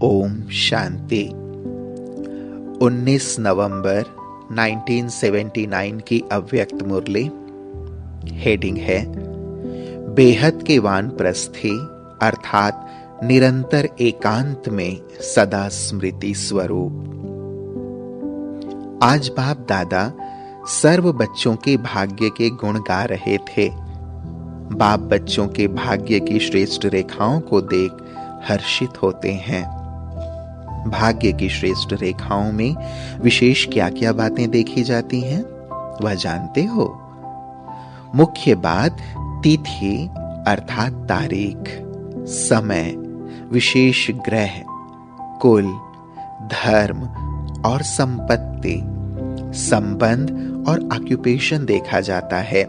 ओम शांति। 19 नवंबर 1979 की अव्यक्त मुरली। हेडिंग है बेहद के वानप्रस्थी अर्थात निरंतर एकांत में सदा स्मृति स्वरूप। आज बाप दादा सर्व बच्चों के भाग्य के गुण गा रहे थे। बाप बच्चों के भाग्य की श्रेष्ठ रेखाओं को देख हर्षित होते हैं। भाग्य की श्रेष्ठ रेखाओं में विशेष क्या क्या बातें देखी जाती हैं वह जानते हो? मुख्य बात तिथि अर्थात तारीख, समय, विशेष ग्रह, कुल, धर्म और संपत्ति, संबंध और ऑक्यूपेशन देखा जाता है।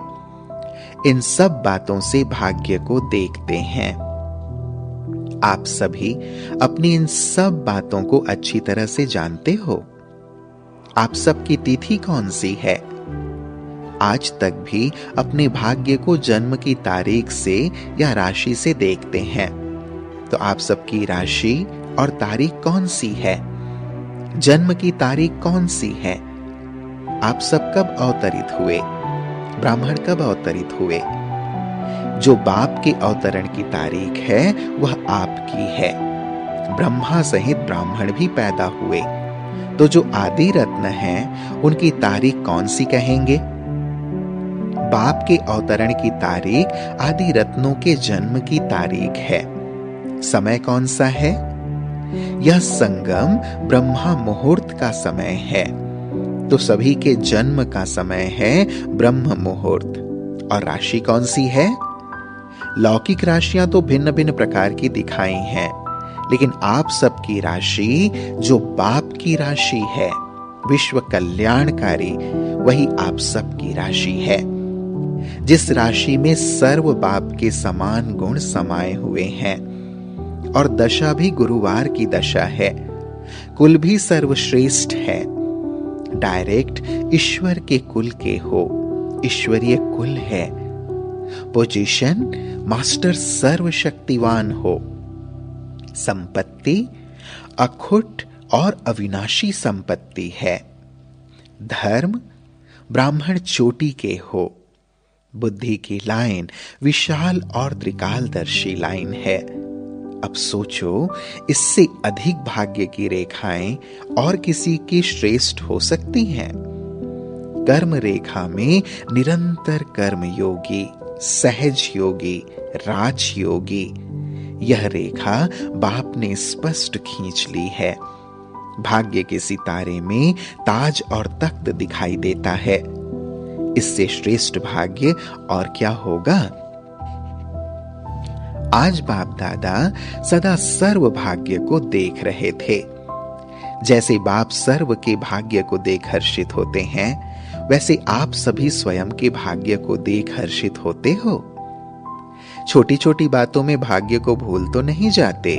इन सब बातों से भाग्य को देखते हैं। आप सभी अपनी इन सब बातों को अच्छी तरह से जानते हो। आप सबकी तिथि कौन सी है? आज तक भी अपने भाग्य को जन्म की तारीख से या राशि से देखते हैं। तो आप सबकी राशि और तारीख कौन सी है? जन्म की तारीख कौन सी है? आप सब कब अवतरित हुए? ब्राह्मण कब अवतरित हुए? जो बाप के अवतरण की तारीख है वह आपकी है। ब्रह्मा सहित ब्राह्मण भी पैदा हुए, तो जो आदि रत्न हैं उनकी तारीख कौन सी कहेंगे? बाप के अवतरण की तारीख आदि रत्नों के जन्म की तारीख है। समय कौन सा है? यह संगम ब्रह्मा मुहूर्त का समय है, तो सभी के जन्म का समय है ब्रह्म मुहूर्त। और राशि कौन सी है? लौकिक राशियां तो भिन्न भिन्न प्रकार की दिखाई हैं, लेकिन आप सबकी राशि जो बाप की राशि है, विश्व कल्याणकारी, वही आप सबकी राशि है। जिस राशि में सर्व बाप के समान गुण समाये हुए हैं और दशा भी गुरुवार की दशा है। कुल भी सर्वश्रेष्ठ है। डायरेक्ट ईश्वर के कुल के हो, ईश्वरीय कुल है। पोजीशन मास्टर सर्वशक्तिवान हो। संपत्ति अखुट और अविनाशी संपत्ति है। धर्म ब्राह्मण चोटी के हो। बुद्धि की लाइन विशाल और त्रिकालदर्शी लाइन है। अब सोचो, इससे अधिक भाग्य की रेखाएं और किसी की श्रेष्ठ हो सकती हैं? कर्म रेखा में निरंतर कर्म योगी, सहज योगी, राज योगी, यह रेखा बाप ने स्पष्ट खींच ली है। भाग्य के सितारे में ताज और तख्त दिखाई देता है। इससे श्रेष्ठ भाग्य और क्या होगा? आज बाप दादा सदा सर्व भाग्य को देख रहे थे। जैसे बाप सर्व के भाग्य को देख हर्षित होते हैं, वैसे आप सभी स्वयं के भाग्य को देख हर्षित होते हो। छोटी छोटी बातों में भाग्य को भूल तो नहीं जाते?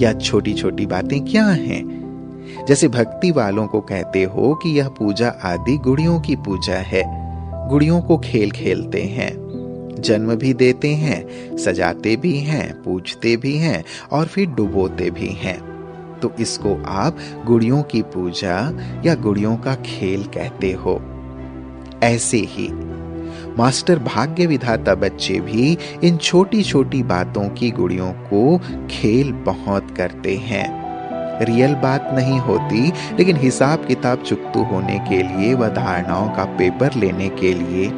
या छोटी छोटी बातें क्या हैं? जैसे भक्ति वालों को कहते हो कि यह पूजा आदि गुड़ियों की पूजा है। गुड़ियों को खेल खेलते हैं, जन्म भी देते हैं, सजाते भी हैं, पूजते भी हैं और फिर डुबोते भी हैं। तो इसको आप गुड़ियों की पूजा या गुड़ियों का खेल कहते हो। ऐसे ही मास्टर भाग्य विधाता बच्चे भी इन छोटी छोटी बातों की गुड़ियों को खेल बहुत करते हैं। रियल बात नहीं होती, लेकिन हिसाब किताब चुकतू होने के लिए व धारणाओं का पेपर लेने के लिए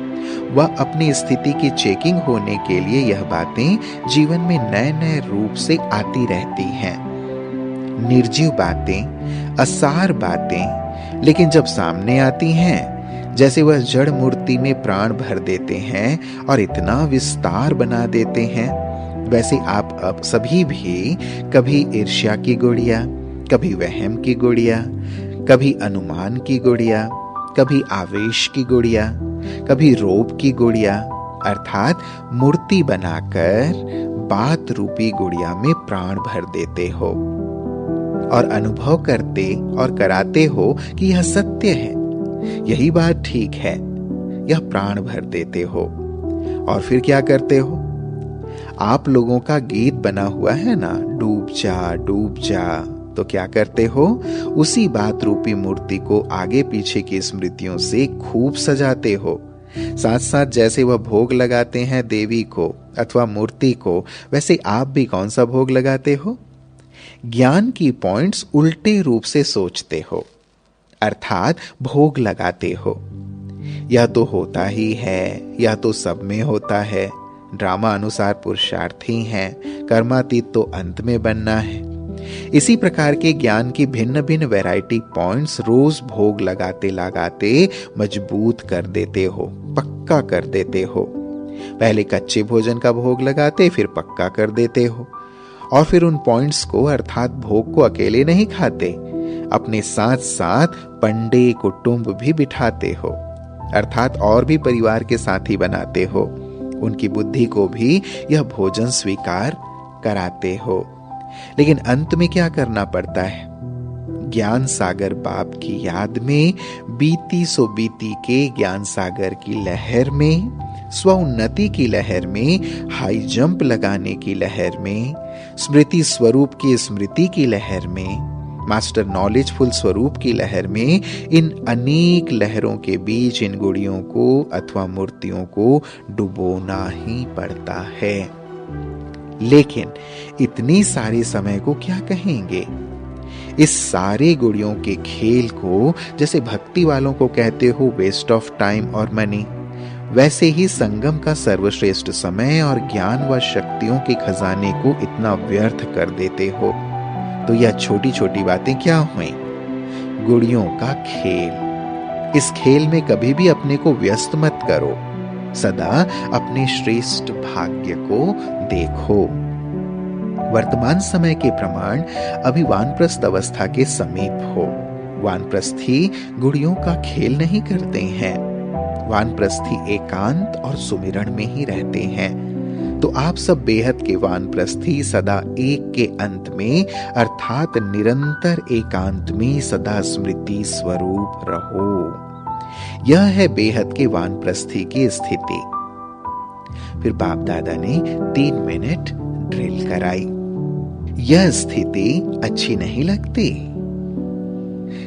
वह अपनी स्थिति की चेकिंग होने के लिए यह बातें जीवन में नए नए रूप से आती रहती हैं। निर्जीव बातें, असार बातें, लेकिन जब सामने आती हैं, जैसे वह जड़ मूर्ति में प्राण भर देते हैं और इतना विस्तार बना देते हैं, वैसे आप अब सभी भी कभी ईर्ष्या की गुड़िया, कभी वहम की गुड़िया, कभी अनुमान की गुड़िया, कभी आवेश की गुड़िया, कभी रोब की गुड़िया, अर्थात मूर्ति बनाकर बात रूपी गुड़िया में प्राण भर देते हो और अनुभव करते और कराते हो कि यह सत्य है, यही बात ठीक है। यह प्राण भर देते हो और फिर क्या करते हो? आप लोगों का गीत बना हुआ है ना, डूब जा डूब जा, तो क्या करते हो, उसी बात रूपी मूर्ति को आगे पीछे की स्मृतियों से खूब सजाते हो। साथ साथ जैसे वह भोग लगाते हैं देवी को अथवा मूर्ति को, वैसे आप भी कौन सा भोग लगाते हो? ज्ञान की पॉइंट्स उल्टे रूप से सोचते हो, अर्थात भोग लगाते हो। यह तो होता ही है, यह तो सब में होता है, ड्रामा अनुसार पुरुषार्थ ही है, कर्मातीत तो अंत में बनना है। इसी प्रकार के ज्ञान की भिन्न भिन्न वैरायटी पॉइंट्स रोज भोग लगाते लगाते मजबूत कर देते हो, पक्का कर देते हो। पहले कच्चे भोजन का भोग लगाते, फिर पक्का कर देते हो। और फिर उन पॉइंट्स को अर्थात भोग को अकेले नहीं खाते, अपने साथ साथ पंडे कुटुंब भी बिठाते हो, अर्थात और भी परिवार के साथी बनाते हो। उनकी बुद्धि को भी यह भोजन स्वीकार कराते हो। लेकिन अंत में क्या करना पड़ता है? ज्ञान सागर बाप की याद में, बीती सो बीती के ज्ञान सागर की लहर में, स्व उन्नति की लहर में, हाई जंप लगाने की लहर में, स्मृति स्वरूप की स्मृति की लहर में, मास्टर नॉलेजफुल स्वरूप की लहर में, इन अनेक लहरों के बीच इन गुड़ियों को अथवा मूर्तियों को डुबोना ही पड़ता है। लेकिन इतनी सारे समय को क्या कहेंगे? इस सारे गुड़ियों के खेल को जैसे भक्ति वालों को कहते हो वेस्ट ऑफ टाइम और मनी, वैसे ही संगम का सर्वश्रेष्ठ समय और ज्ञान व शक्तियों के खजाने को इतना व्यर्थ कर देते हो। तो यह छोटी छोटी बातें क्या हुई? गुड़ियों का खेल। इस खेल में कभी भी अपने को व्यस्त मत करो, सदा अपने श्रेष्ठ भाग्य को देखो। वर्तमान समय के प्रमाण अभी वानप्रस्थ अवस्था के समीप हो। वानप्रस्थी गुड़ियों का खेल नहीं करते हैं, वानप्रस्थी एकांत और सुमिरण में ही रहते हैं। तो आप सब बेहद के वानप्रस्थी सदा एक के अंत में अर्थात निरंतर एकांत में सदा स्मृति स्वरूप रहो। यह है बेहद के वानप्रस्थी की स्थिति। फिर बाप दादा ने 3 मिनट ड्रिल कराई। यह स्थिति अच्छी नहीं लगती?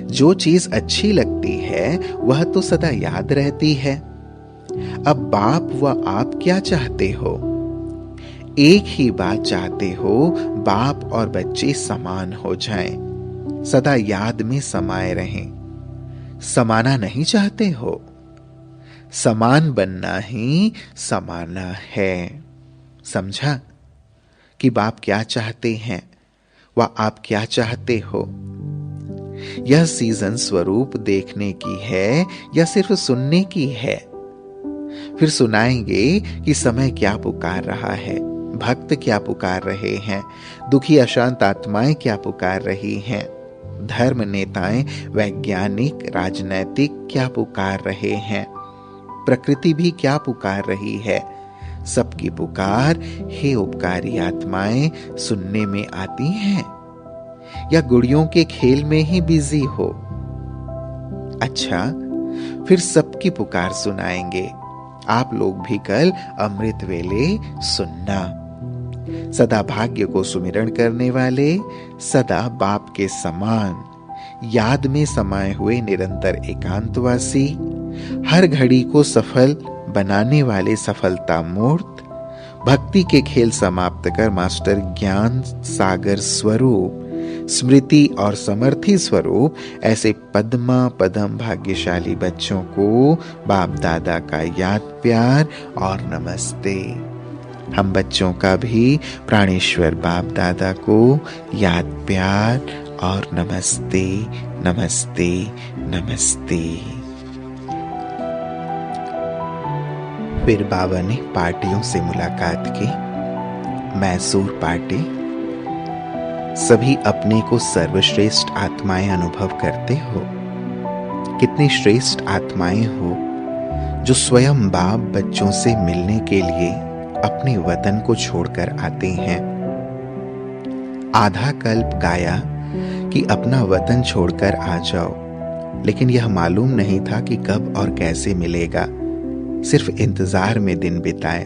जो चीज अच्छी लगती है वह तो सदा याद रहती है। अब बाप व आप क्या चाहते हो? एक ही बात चाहते हो, बाप और बच्चे समान हो जाएं, सदा याद में समाये रहें। समाना नहीं चाहते हो, समान बनना ही समाना है। समझा कि बाप क्या चाहते हैं व आप क्या चाहते हो? यह सीजन स्वरूप देखने की है या सिर्फ सुनने की है? फिर सुनाएंगे कि समय क्या पुकार रहा है, भक्त क्या पुकार रहे हैं, दुखी अशांत आत्माएं क्या पुकार रही हैं, धर्म नेताएं, वैज्ञानिक, राजनैतिक क्या पुकार रहे हैं, प्रकृति भी क्या पुकार रही है। सबकी पुकार हे उपकारी आत्माएं सुनने में आती हैं या गुड़ियों के खेल में ही बिजी हो? अच्छा, फिर सबकी पुकार सुनाएंगे। आप लोग भी कल अमृत वेले सुनना। सदा भाग्य को सुमिरण करने वाले, सदा बाप के समान याद में समाये हुए निरंतर एकांतवासी, हर घड़ी को सफल बनाने वाले सफलता मूर्त, भक्ति के खेल समाप्त कर मास्टर ज्ञान सागर स्वरूप, स्मृति और समर्थी स्वरूप ऐसे पद्मा पदम भाग्यशाली बच्चों को बाप दादा का याद प्यार और नमस्ते। हम बच्चों का भी प्राणेश्वर बाप दादा को याद प्यार और नमस्ते नमस्ते नमस्ते। फिर बाबा ने पार्टियों से मुलाकात की। मैसूर पार्टी। सभी अपने को सर्वश्रेष्ठ आत्माएं अनुभव करते हो। कितनी श्रेष्ठ आत्माएं हो जो स्वयं बाप बच्चों से मिलने के लिए अपने वतन को छोड़कर आते हैं। आधा कल्प गाया कि अपना वतन छोड़कर आ जाओ, लेकिन यह मालूम नहीं था कि कब और कैसे मिलेगा। सिर्फ इंतजार में दिन बिताए।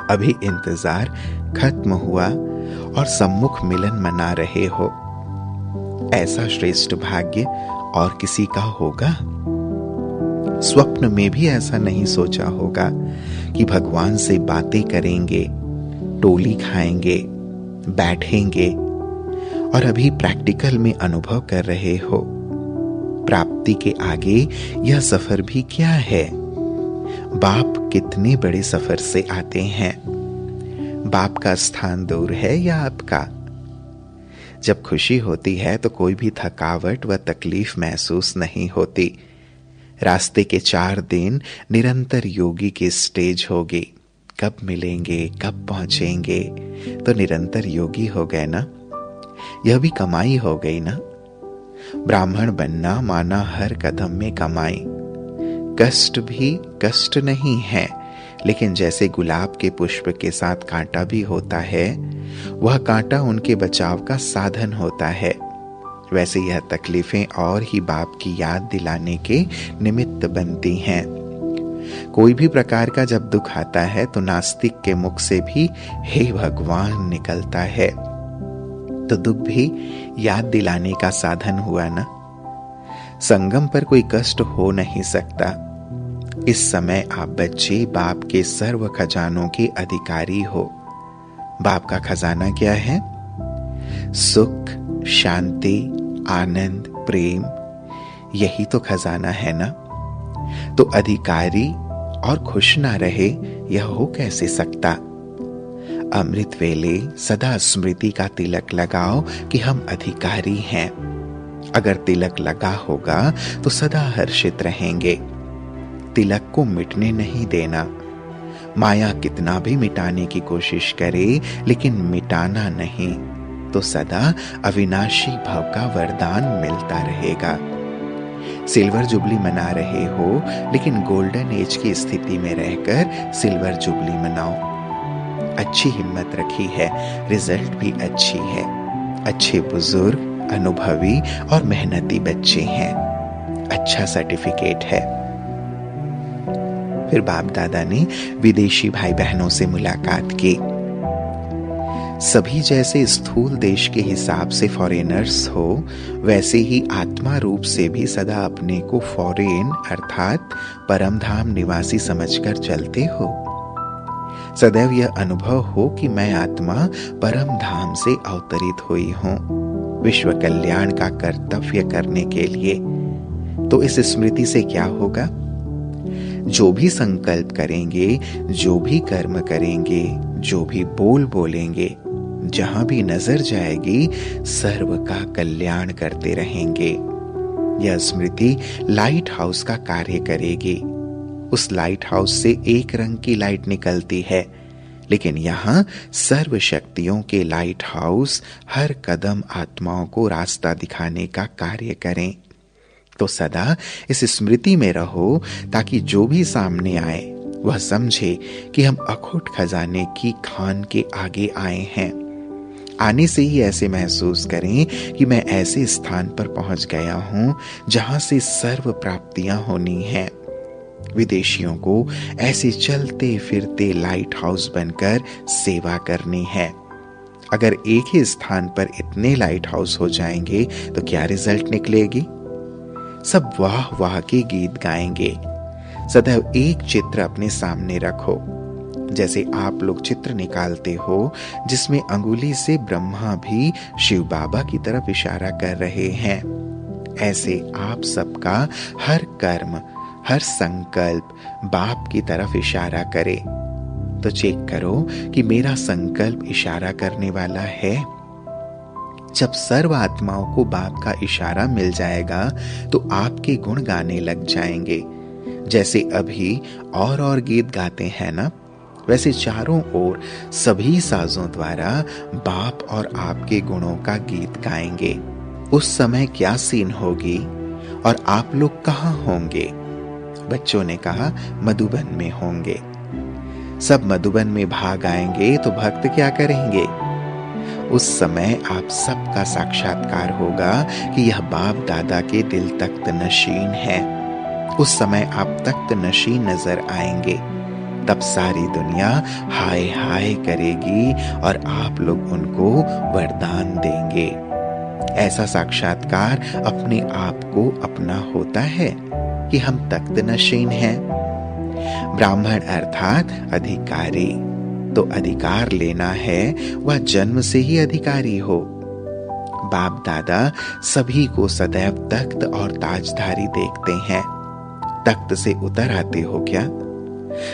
अभी इंतजार खत्म हुआ और सम्मुख मिलन मना रहे हो। ऐसा श्रेष्ठ भाग्य और किसी का होगा? स्वप्न में भी ऐसा नहीं सोचा होगा कि भगवान से बातें करेंगे, टोली खाएंगे, बैठेंगे, और अभी प्रैक्टिकल में अनुभव कर रहे हो। प्राप्ति के आगे यह सफर भी क्या है? बाप कितने बड़े सफर से आते हैं। बाप का स्थान दूर है या आपका? जब खुशी होती है तो कोई भी थकावट व तकलीफ महसूस नहीं होती। रास्ते के 4 दिन निरंतर योगी की स्टेज होगी। कब मिलेंगे, कब पहुंचेंगे, तो निरंतर योगी हो गए ना। यह भी कमाई हो गई ना। ब्राह्मण बनना माना हर कदम में कमाई। कष्ट भी कष्ट नहीं है, लेकिन जैसे गुलाब के पुष्प के साथ कांटा भी होता है, वह कांटा उनके बचाव का साधन होता है, वैसे यह तकलीफें और ही बाप की याद दिलाने के निमित्त बनती हैं। कोई भी प्रकार का जब दुख आता है तो नास्तिक के मुख से भी हे भगवान निकलता है, तो दुख भी याद दिलाने का साधन हुआ ना। संगम पर कोई कष्ट हो नहीं सकता। इस समय आप बच्चे बाप के सर्व खजानों के अधिकारी हो। बाप का खजाना क्या है? सुख, शांति, आनंद, प्रेम, यही तो खजाना है ना। तो अधिकारी और खुश ना रहे, यह हो कैसे सकता? अमृत वेले सदा स्मृति का तिलक लगाओ कि हम अधिकारी हैं। अगर तिलक लगा होगा तो सदा हर्षित रहेंगे। तिलक को मिटने नहीं देना। माया कितना भी मिटाने की कोशिश करे, लेकिन मिटाना नहीं, तो सदा अविनाशी भव का वरदान मिलता रहेगा। सिल्वर जुबली मना रहे हो, लेकिन गोल्डन एज की स्थिति में रहकर सिल्वर जुबली मनाओ। अच्छी हिम्मत रखी है, रिजल्ट भी अच्छी है। अच्छे बुजुर्ग, अनुभवी और मेहनती बच्चे हैं। अच्छा सर्टिफिकेट है। फिर बाप दादा ने विदेशी भाई बहनों से मुलाकात की। सभी जैसे स्थूल देश के हिसाब से फॉरेनर्स हो, वैसे ही आत्मा रूप से भी सदा अपने को फॉरेन अर्थात परमधाम निवासी समझकर चलते हो। सदैव यह अनुभव हो कि मैं आत्मा परम धाम से अवतरित हुई हूं, विश्व कल्याण का कर्तव्य करने के लिए। तो इस स्मृति से क्या होगा? जो भी संकल्प करेंगे, जो भी कर्म करेंगे, जो भी बोल बोलेंगे, जहां भी नजर जाएगी, सर्व का कल्याण करते रहेंगे। यह स्मृति लाइट हाउस का कार्य करेगी। उस लाइट हाउस से एक रंग की लाइट निकलती है, लेकिन यहां सर्व शक्तियों के लाइट हाउस हर कदम आत्माओं को रास्ता दिखाने का कार्य करें। तो सदा इस स्मृति में रहो, ताकि जो भी सामने आए वह समझे कि हम अखुट खजाने की खान के आगे आए हैं। आने से ही ऐसे महसूस करें कि मैं ऐसे स्थान पर पहुंच गया हूं जहां से सर्व प्राप्तियां होनी हैं। विदेशियों को ऐसे चलते फिरते लाइट हाउस बनकर सेवा करनी है। अगर एक ही स्थान पर इतने लाइट हाउस हो जाएंगे तो क्या रिजल्ट निकलेगी? सब वाह वाह के गीत गाएंगे। सदैव एक चित्र अपने सामने रखो। जैसे आप लोग चित्र निकालते हो जिसमें अंगुली से ब्रह्मा भी शिव बाबा की तरफ इशारा कर रहे हैं, ऐसे आप सबका हर कर्म, हर संकल्प बाप की तरफ इशारा करे। तो चेक करो कि मेरा संकल्प इशारा करने वाला है। जब सर्व आत्माओं को बाप का इशारा मिल जाएगा तो आपके गुण गाने लग जाएंगे। जैसे अभी और गीत गाते हैं ना, वैसे चारों ओर सभी साजों द्वारा बाप और आपके गुणों का गीत गाएंगे। उस समय क्या सीन होगी और आप लोग कहां होंगे? बच्चों ने कहा मधुबन में होंगे। सब मधुबन में भाग आएंगे तो भक्त क्या करेंगे? उस समय आप सबका साक्षात्कार होगा कि यह बाप दादा के दिल तख्त नशीन है। उस समय आप तख्त नशीन नजर आएंगे। तब सारी दुनिया हाय हाय करेगी और आप लोग उनको वरदान देंगे। ऐसा साक्षात्कार अपने आप को अपना होता है कि हम तख्त नशीन हैं। ब्राह्मण अर्थात अधिकारी, तो अधिकार लेना है वह जन्म से ही अधिकारी हो। बाप दादा सभी को सदैव तख्त और ताजधारी देखते हैं। तख्त से उतर आते हो क्या?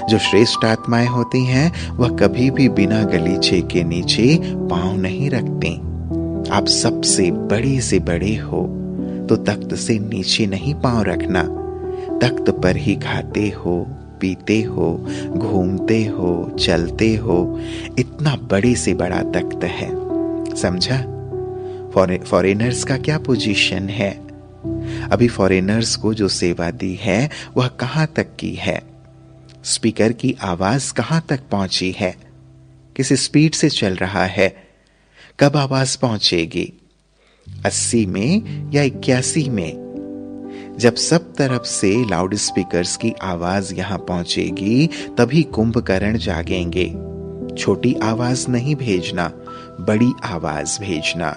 जो श्रेष्ठ आत्माएं होती हैं वह कभी भी बिना गलीचे के नीचे पांव नहीं रखती। आप सबसे बड़े से बड़े हो तो तख्त से नीचे नहीं पांव रखना। तख्त पर ही खाते हो, पीते हो, घूमते हो, चलते हो। इतना बड़े से बड़ा तख्त है, समझा? फॉरेनर्स का क्या पोजीशन है? अभी फॉरेनर्स को जो सेवा दी है वह कहां तक की है? स्पीकर की आवाज कहां तक पहुंची है? किस स्पीड से चल रहा है? कब आवाज पहुंचेगी? 80 में या 81 में? जब सब तरफ से लाउड स्पीकर्स की आवाज यहां पहुंचेगी तभी कुंभकर्ण जागेंगे। छोटी आवाज नहीं भेजना, बड़ी आवाज भेजना।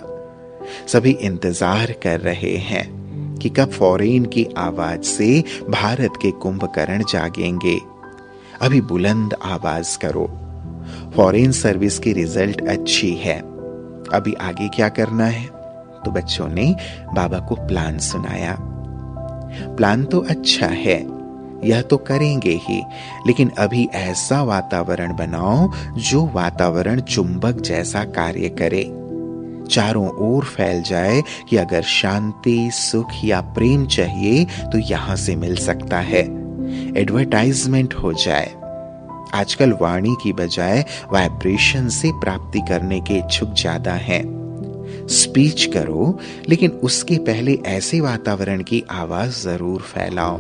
सभी इंतजार कर रहे हैं कि कब फॉरेन की आवाज से भारत के कुंभकर्ण जागेंगे। अभी बुलंद आवाज करो। फॉरेन सर्विस की रिजल्ट अच्छी है, अभी आगे क्या करना है? तो बच्चों ने बाबा को प्लान सुनाया। प्लान तो अच्छा है, यह तो करेंगे ही, लेकिन अभी ऐसा वातावरण बनाओ जो वातावरण चुंबक जैसा कार्य करे, चारों ओर फैल जाए कि अगर शांति, सुख या प्रेम चाहिए तो यहां से मिल सकता है। एडवर्टाइजमेंट हो जाए। आजकल वाणी की बजाय वाइब्रेशन से प्राप्ति करने के इच्छुक ज्यादा हैं। स्पीच करो, लेकिन उसके पहले ऐसे वातावरण की आवाज जरूर फैलाओ।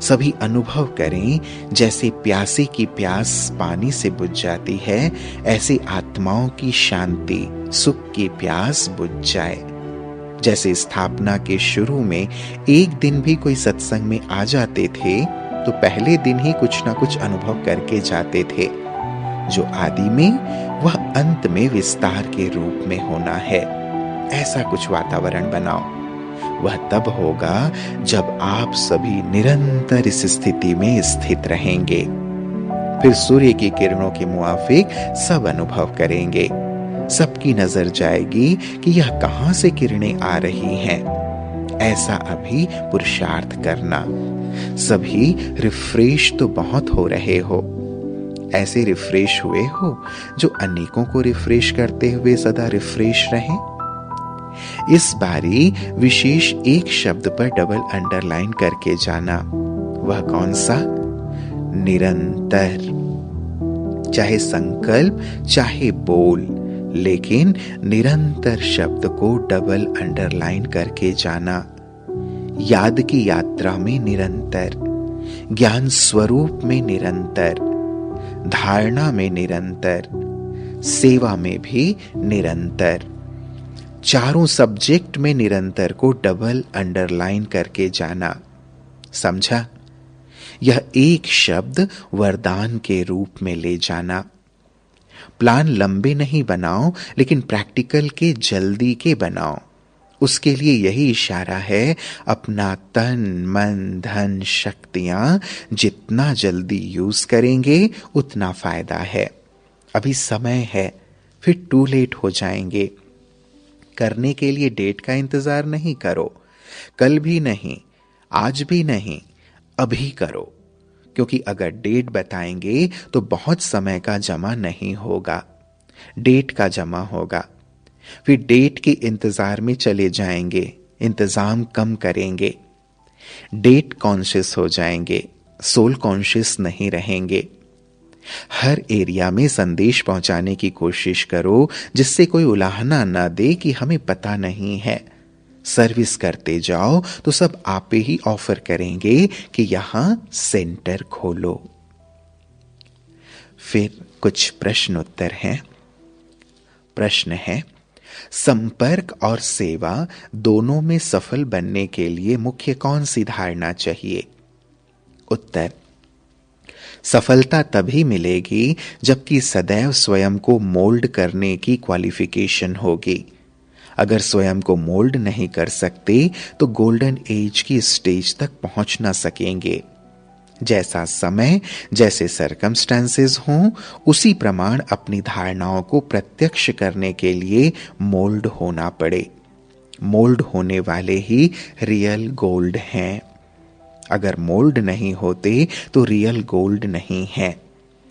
सभी अनुभव करें जैसे प्यासे की प्यास पानी से बुझ जाती है, ऐसे आत्माओं की शांति, सुख की प्यास बुझ जाए। जैसे स्थापना के शुरू में एक दिन भी कोई सत्संग में आ जाते थे तो पहले दिन ही कुछ ना कुछ अनुभव करके जाते थे। जो आदि में वह अंत में विस्तार के रूप में होना है। ऐसा कुछ वातावरण बनाओ। वह तब होगा जब आप सभी निरंतर इस स्थिति में स्थित रहेंगे। फिर सूर्य की किरणों के मुआफिक सब अनुभव करेंगे। सबकी नजर जाएगी कि यह कहां से किरणें आ रही हैं। ऐसा अभी पुरुषार्थ करना। सभी रिफ्रेश तो बहुत हो रहे हो। ऐसे रिफ्रेश हुए हो जो अनेकों को रिफ्रेश करते हुए सदा रिफ्रेश रहें। इस बारी विशेष एक शब्द पर डबल अंडरलाइन करके जाना। वह कौन सा? निरंतर। चाहे संकल्प, चाहे बोल, लेकिन निरंतर शब्द को डबल अंडरलाइन करके जाना। याद की यात्रा में निरंतर, ज्ञान स्वरूप में निरंतर, धारणा में निरंतर, सेवा में भी निरंतर, चारों सब्जेक्ट में निरंतर को डबल अंडरलाइन करके जाना। समझा? यह एक शब्द वरदान के रूप में ले जाना। प्लान लंबे नहीं बनाओ, लेकिन प्रैक्टिकल के जल्दी के बनाओ। उसके लिए यही इशारा है, अपना तन, मन, धन, शक्तियां जितना जल्दी यूज करेंगे उतना फायदा है। अभी समय है, फिर टू लेट हो जाएंगे। करने के लिए डेट का इंतजार नहीं करो। कल भी नहीं, आज भी नहीं, अभी करो। क्योंकि अगर डेट बताएंगे तो बहुत समय का जमा नहीं होगा, डेट का जमा होगा। फिर डेट के इंतजार में चले जाएंगे, इंतजाम कम करेंगे, डेट कॉन्शियस हो जाएंगे, सोल कॉन्शियस नहीं रहेंगे। हर एरिया में संदेश पहुंचाने की कोशिश करो जिससे कोई उलाहना ना दे कि हमें पता नहीं है। सर्विस करते जाओ तो सब आपे ही ऑफर करेंगे कि यहां सेंटर खोलो। फिर कुछ प्रश्न उत्तर हैं। प्रश्न है, संपर्क और सेवा दोनों में सफल बनने के लिए मुख्य कौन सी धारणा चाहिए? उत्तर, सफलता तभी मिलेगी जबकि सदैव स्वयं को मोल्ड करने की क्वालिफिकेशन होगी। अगर स्वयं को मोल्ड नहीं कर सकते तो गोल्डन एज की स्टेज तक पहुंच ना सकेंगे। जैसा समय, जैसे सर्कमस्टेंसेस हों, उसी प्रमाण अपनी धारणाओं को प्रत्यक्ष करने के लिए मोल्ड होना पड़े। मोल्ड होने वाले ही रियल गोल्ड हैं। अगर मोल्ड नहीं होते तो रियल गोल्ड नहीं है।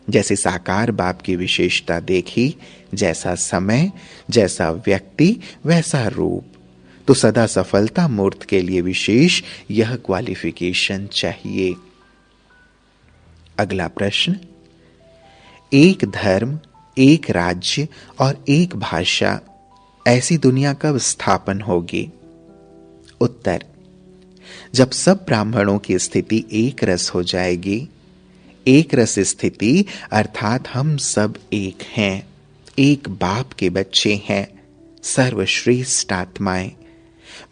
जैसे साकार बाप की विशेषता देखी, जैसा समय, जैसा व्यक्ति, वैसा रूप। तो सदा सफलता मूर्त के लिए विशेष यह क्वालिफिकेशन चाहिए। अगला प्रश्न, एक धर्म, एक राज्य और एक भाषा, ऐसी दुनिया कब स्थापन होगी? उत्तर, जब सब ब्राह्मणों की स्थिति एक रस हो जाएगी। एक रस स्थिति अर्थात हम सब एक हैं, एक बाप के बच्चे हैं, सर्वश्रेष्ठ आत्माएं।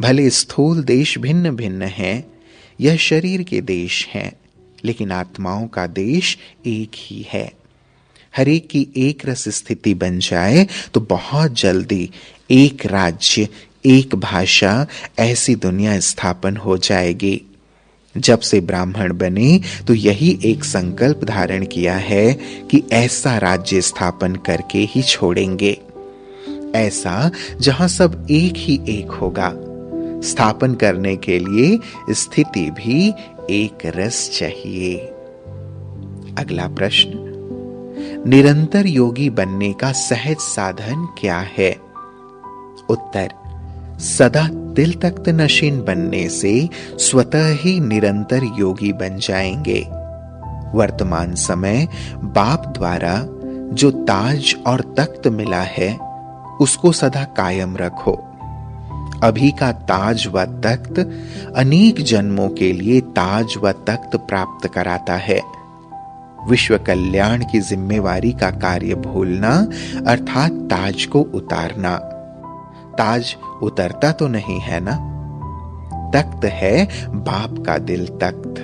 भले स्थूल देश भिन्न भिन्न हैं, यह शरीर के देश हैं, लेकिन आत्माओं का देश एक ही है। हर एक की एक रस स्थिति बन जाए तो बहुत जल्दी एक राज्य, एक भाषा, ऐसी दुनिया स्थापन हो जाएगी। जब से ब्राह्मण बने तो यही एक संकल्प धारण किया है कि ऐसा राज्य स्थापन करके ही छोड़ेंगे, ऐसा जहां सब एक ही एक होगा। स्थापन करने के लिए स्थिति भी एक रस चाहिए। अगला प्रश्न, निरंतर योगी बनने का सहज साधन क्या है? उत्तर, सदा दिल तख्त नशीन बनने से स्वतः ही निरंतर योगी बन जाएंगे। वर्तमान समय बाप द्वारा जो ताज और तख्त मिला है उसको सदा कायम रखो। अभी का ताज व तख्त अनेक जन्मों के लिए ताज व तख्त प्राप्त कराता है। विश्व कल्याण की जिम्मेवारी का कार्य भूलना अर्थात ताज को उतारना। ताज उतरता तो नहीं है ना। तख्त है बाप का दिल तख्त।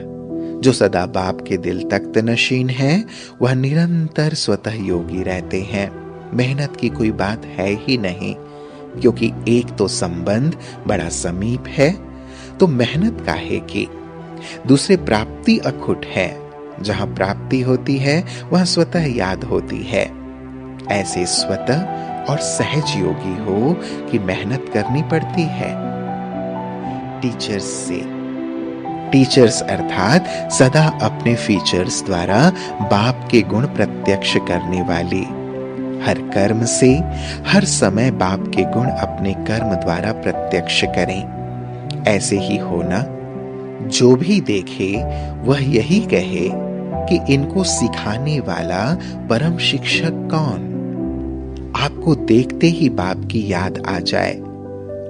जो सदा बाप के दिल तख्त नशीन है वह निरंतर स्वतः योगी रहते हैं। मेहनत की कोई बात है ही नहीं, क्योंकि एक तो संबंध बड़ा समीप है, तो मेहनत काहे की। दूसरे प्राप्ति अखुट है। जहां प्राप्ति होती है वहां स्वतः याद होती है। ऐसे स्वतः और सहज योगी हो कि मेहनत करनी पड़ती है। टीचर्स से, टीचर्स अर्थात सदा अपने फीचर्स द्वारा बाप के गुण प्रत्यक्ष करने वाली। हर कर्म से, हर समय बाप के गुण अपने कर्म द्वारा प्रत्यक्ष करें। ऐसे ही होना, जो भी देखे वह यही कहे कि इनको सिखाने वाला परम शिक्षक कौन। आपको देखते ही बाप की याद आ जाए।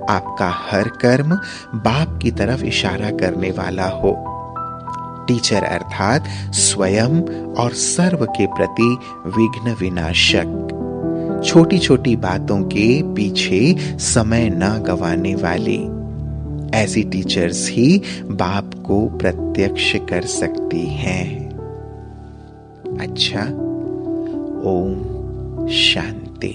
आपका हर कर्म बाप की तरफ इशारा करने वाला हो। टीचर अर्थात स्वयं और सर्व के प्रति विघ्न विनाशक। छोटी छोटी बातों के पीछे समय न गंवाने वाली। ऐसी टीचर्स ही बाप को प्रत्यक्ष कर सकती हैं। अच्छा, ओम शांति।